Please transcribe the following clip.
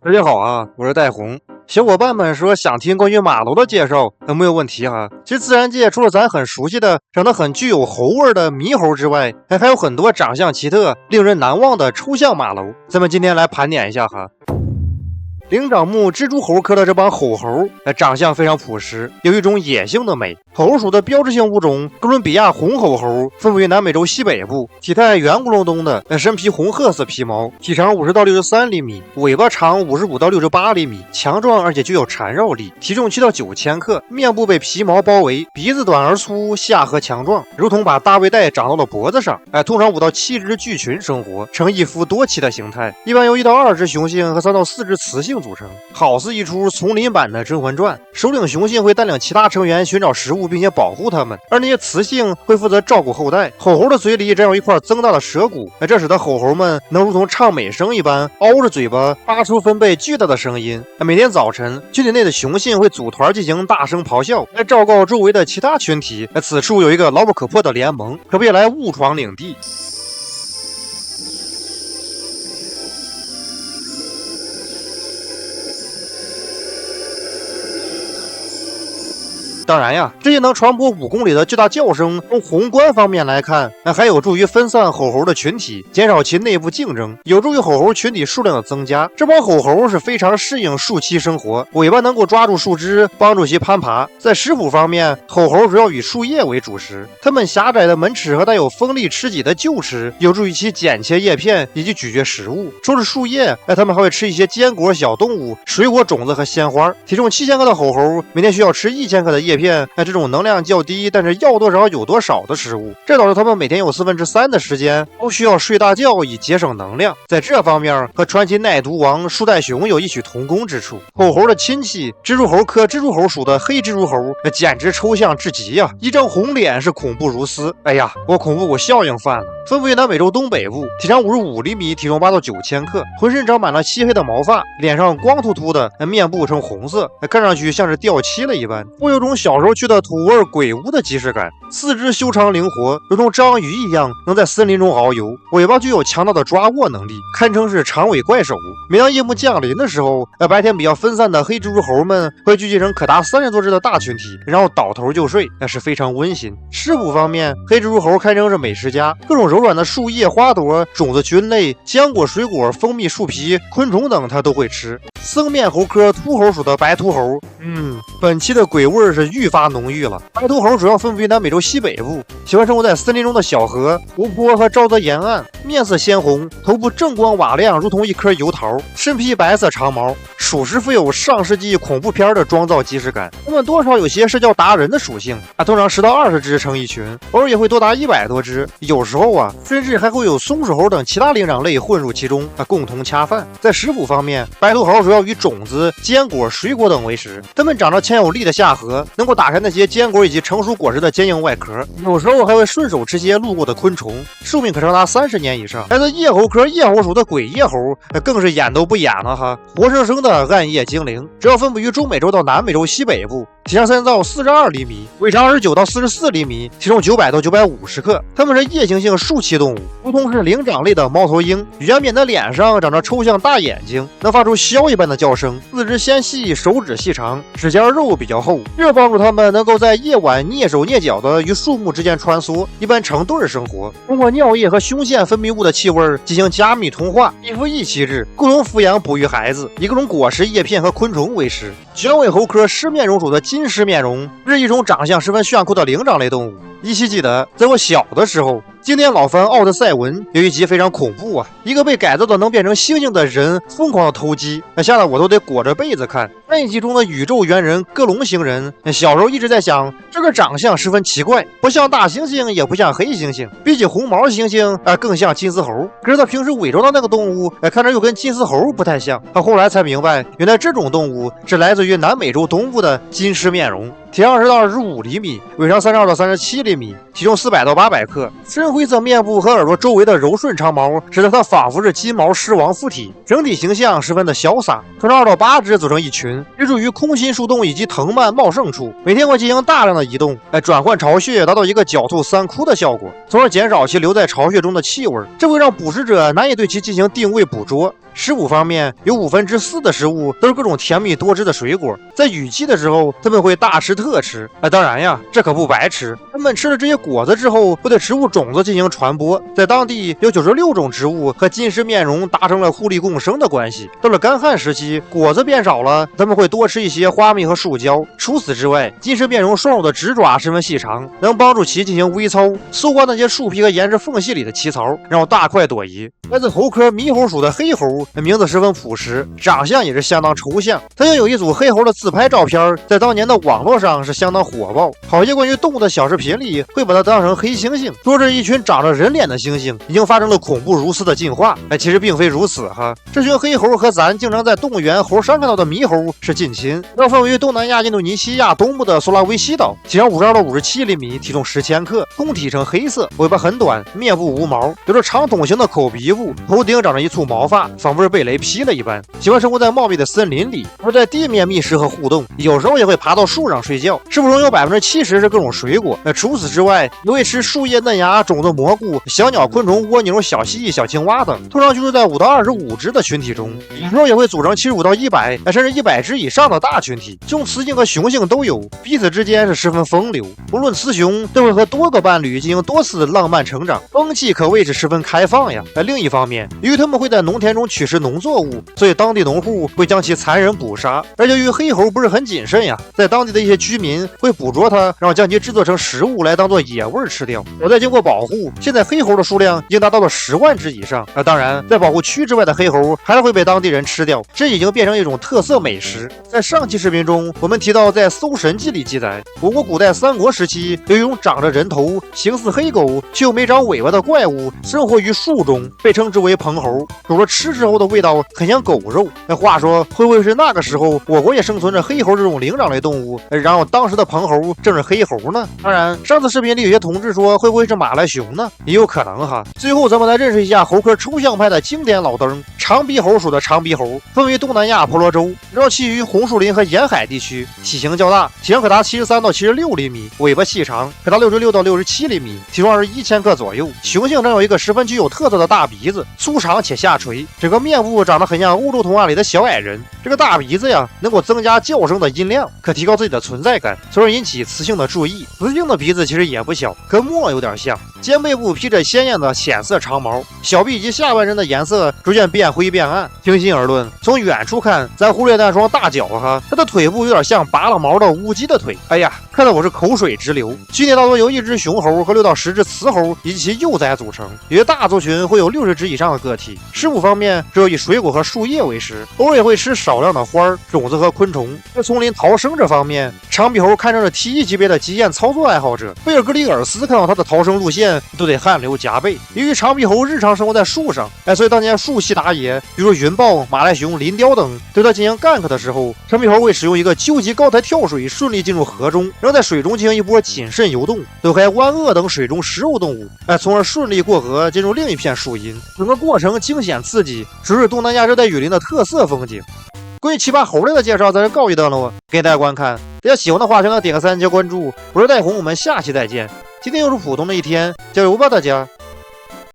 大家好啊，我是戴红。小伙伴们说想听关于马楼的介绍，没有问题哈。其实自然界除了咱很熟悉的长得很具有猴味的猕猴之外，还有很多长相奇特、令人难忘的抽象马楼。咱们今天来盘点一下哈。灵长目蜘蛛猴科的这帮吼猴，长相非常朴实，有一种野性的美。猴属的标志性物种哥伦比亚红吼猴分布于南美洲西北部，体态圆咕隆咚的，身披红褐色皮毛，体长50到63厘米，尾巴长55到68厘米，强壮而且具有缠绕力，体重7到9千克，面部被皮毛包围，鼻子短而粗，下颌强壮，如同把大背带长到了脖子上。通常5到7只巨群生活，呈一夫多妻的形态，一般由1到2只雄性和3到4只雌性组成，好似一出丛林版的《甄嬛传》。首领雄性会带领其他成员寻找食物，并且保护它们，而那些雌性会负责照顾后代。吼猴的嘴里长有一块增大的舌骨，这使得吼猴们能如同唱美声一般凹着嘴巴发出分贝巨大的声音。每天早晨，群体内的雄性会组团进行大声咆哮，来昭告周围的其他群体，此处有一个牢不可破的联盟，可别来误闯领地。当然呀，这些能传播5公里的巨大叫声，从宏观方面来看，还有助于分散吼猴的群体，减少其内部竞争，有助于吼猴群体数量的增加。这帮吼猴是非常适应树栖生活，尾巴能够抓住树枝，帮助其攀爬。在食谱方面，吼猴主要以树叶为主食，它们狭窄的门齿和带有锋利齿脊的臼齿，有助于其剪切叶片以及咀嚼食物。除了树叶，它们还会吃一些坚果、小动物、水果种子和鲜花。体重7千克的吼猴每天需要吃1000克的叶片，这种能量较低但是要多少有多少的食物，这导致他们每天有3/4的时间都需要睡大觉以节省能量。在这方面和传奇耐毒王树袋熊有异曲同工之处。吼猴的亲戚蜘蛛猴科蜘蛛猴属的黑蜘蛛猴简直抽象至极呀，一张红脸是恐怖如斯。哎呀，我恐怖谷效应犯了。分布于南美洲东北部，体长55厘米，体重8到9千克，浑身长满了漆黑的毛发，脸上光秃秃的，面部呈红色，看上去像是掉漆了一般，会有种小时候去的土味鬼屋的即视感。四肢修长灵活，如同章鱼一样能在森林中遨游，尾巴具有强大的抓握能力，堪称是长尾怪手。每当夜幕降临的时候，白天比较分散的黑蜘蛛猴们会聚集成可达30多只的大群体，然后倒头就睡，那是非常温馨。食谱方面，黑蜘蛛猴堪称是美食家，各种柔软的树叶、花朵、种子菌类、浆果、水果、蜂蜜、树皮、昆虫等它都会吃。僧面猴科秃猴属的白秃猴，本期的鬼味是愈发浓郁了。白秃猴主要分布于南美洲西北部，喜欢生活在森林中的小河、湖泊和沼泽沿岸，面色鲜红，头部正光瓦亮，如同一颗油桃，身披白色长毛，属实富有上世纪恐怖片的妆造即视感。它们多少有些社交达人的属性通常10到20只成一群，偶尔也会多达100多只，有时候甚至还会有松鼠猴等其他灵长类混入其中共同恰饭。在食谱方面，白秃猴主要以种子、坚果、水果等为食，它们长着强有力的下颌，能够打开那些坚果以及成熟果实的坚硬外壳，有时候还会顺手吃些路过的昆虫，寿命可长达30年以上。来自叶猴科叶猴属的鬼叶猴更是演都不演了哈，活生生的暗夜精灵，主要分布于中美洲到南美洲西北部，体长3到42厘米，尾长29到44厘米，体重900到950克。它们是夜行性树栖动物，如同是灵长类的猫头鹰，圆扁的脸上长着抽象大眼睛，能发出枭一般的叫声，四肢纤细，手指细长，指甲肉比较厚，这帮助它们能够在夜晚蹑手蹑脚的与树木之间穿梭，一般成对生活，通过尿液和胸腺分泌物的气味进行加密同化，一夫一妻制，共同抚养哺育孩子，以各种果实、叶片和昆虫为食。卷尾猴科狮面榕属的金狮面榕是一种长相十分炫酷的灵长类动物。依稀记得，在我小的时候，经典老番《奥德赛文》有一集非常恐怖一个被改造的能变成猩猩的人疯狂的偷鸡，吓得我都得裹着被子看。那一集中的宇宙猿人各龙星人，小时候一直在想，这个长相十分奇怪，不像大猩猩，也不像黑猩猩，比起红毛猩猩更像金丝猴。可是他平时伪装的那个动物看着又跟金丝猴不太像。他后来才明白，原来这种动物是来自于南美洲东部的金狮面榕，体长20到25厘米，尾长32到37厘米，体重400到800克。深灰色面部和耳朵周围的柔顺长毛，使得它仿佛是金毛狮王附体，整体形象十分的潇洒。通常2到8只组成一群，居住于空心树洞以及藤蔓茂盛处，每天会进行大量的移动，转换巢穴，达到一个狡兔3窟的效果，从而减少其留在巢穴中的气味，这会让捕食者难以对其进行定位捕捉。食补方面，有4/5的食物都是各种甜蜜多汁的水果。在雨季的时候，他们会大吃特吃。当然呀，这可不白吃。他们吃了这些果子之后，会对植物种子进行传播。在当地有96种植物和金狮面容达成了互利共生的关系。到了干旱时期，果子变少了，他们会多吃一些花蜜和树胶。除此之外，金狮面容双手的直爪十分细长，能帮助其进行微操，搜刮那些树皮和岩石缝隙里的奇草，让大快朵颐。来自猴科猕猴属的黑猴，名字十分朴实，长相也是相当抽象。曾经有一组黑猴的自拍照片，在当年的网络上是相当火爆，好些关于动物的小视频里会把它当成黑猩猩，说是一群长着人脸的猩猩已经发生了恐怖如斯的进化。其实并非如此哈。这群黑猴和咱经常在动物园猴山看到的猕猴是近亲，要分为东南亚印度尼西亚东部的苏拉威西岛，体长52到57厘米，体重10千克，通体呈黑色，尾巴很短，面部无毛，有着长筒形的口鼻部，头顶长着一簇毛发，仿佛是被雷劈了一般。喜欢生活在茂密的森林里，而在地面觅食和互动，有时候也会爬到树上睡觉。食谱中有70%是各种水果，除此之外，也会吃树叶、嫩芽、种子、蘑菇、小鸟、昆虫、蜗牛、小蜥蜴、小青蛙等。通常居住在5到25只的群体中，有时候也会组成75到100，甚至100只以上的大群体。这种雌性和雄性都有，彼此之间是十分风流。无论雌雄都会和多个伴侣进行多次浪漫成长，风气可谓是十分开放呀。另一方面，由于他们会在农田中取食农作物，所以当地农户会将其残忍捕杀。而由于黑猴不是很谨慎呀，在当地的一些居民会捕捉它，然后将其制作成食物来当做野味吃掉。好在经过保护，现在黑猴的数量已经达到了10万只以上。当然，在保护区之外的黑猴还是会被当地人吃掉，这已经变成一种特色美食。在上期视频中，我们提到在《搜神记》里记载，我国古代三国时期有一种长着人头、形似黑狗却又没长尾巴的怪物，生活于树中，被称之为蓬猴。煮了吃之后的味道很像狗肉。话说，会不会是那个时候我国也生存着黑猴这种灵长类动物，然后当时的蓬猴正是黑猴呢？当然，上次视频里有些同志说会不会是马来熊呢？也有可能哈。最后咱们来认识一下猴科抽象派的经典老登——长鼻猴属的长鼻猴，分为东南亚婆罗洲，绕栖于红树林和沿海地区，体型较大，体长可达73到76厘米，尾巴细长，可达66到67厘米，体重21千克左右。雄性长有一个十分具有特色的大鼻子，粗长且下垂，整个面部长得很像欧洲童话里的小矮人。这个大鼻子呀，能够增加叫声的音量，可提高自己的存在感，从而引起雌性的注意。雌性的鼻子其实也不小，跟墨有点像，肩背部披着鲜艳的浅色长毛，小臂以及下半身的颜色逐渐变灰变暗。平心而论，从远处看，咱忽略那双大脚哈，它的腿部有点像拔了毛的乌鸡的腿。哎呀，看得我是口水直流。群体大多由1只雄猴和6到10只雌猴以及其幼崽组成，有些大族群会有60只以上的个体。食补方面，主要以水果和树叶为食，偶尔也会吃少量的花、种子和昆虫。在丛林逃生这方面，长鼻猴堪称是 T1级别的极限操作爱好者。贝尔格里尔斯看到他的逃生路线都得汗流浃背。由于长鼻猴日常生活在树上，所以当年树系打野，比如云豹、马来熊、林雕等对它进行干克的时候，长鼻猴会使用一个究极高台跳水顺利进入河中，然后在水中进行一波谨慎游动，躲开湾鳄等水中食肉动物，从而顺利过河进入另一片树荫。整个过程惊险刺激，直是东南亚热带雨林的特色风景。关于奇葩猴类的介绍在这告一段落，感谢大家观看。大家喜欢的话，请点个3加关注。我是戴红，我们下期再见。今天又是普通的一天，加油吧大家！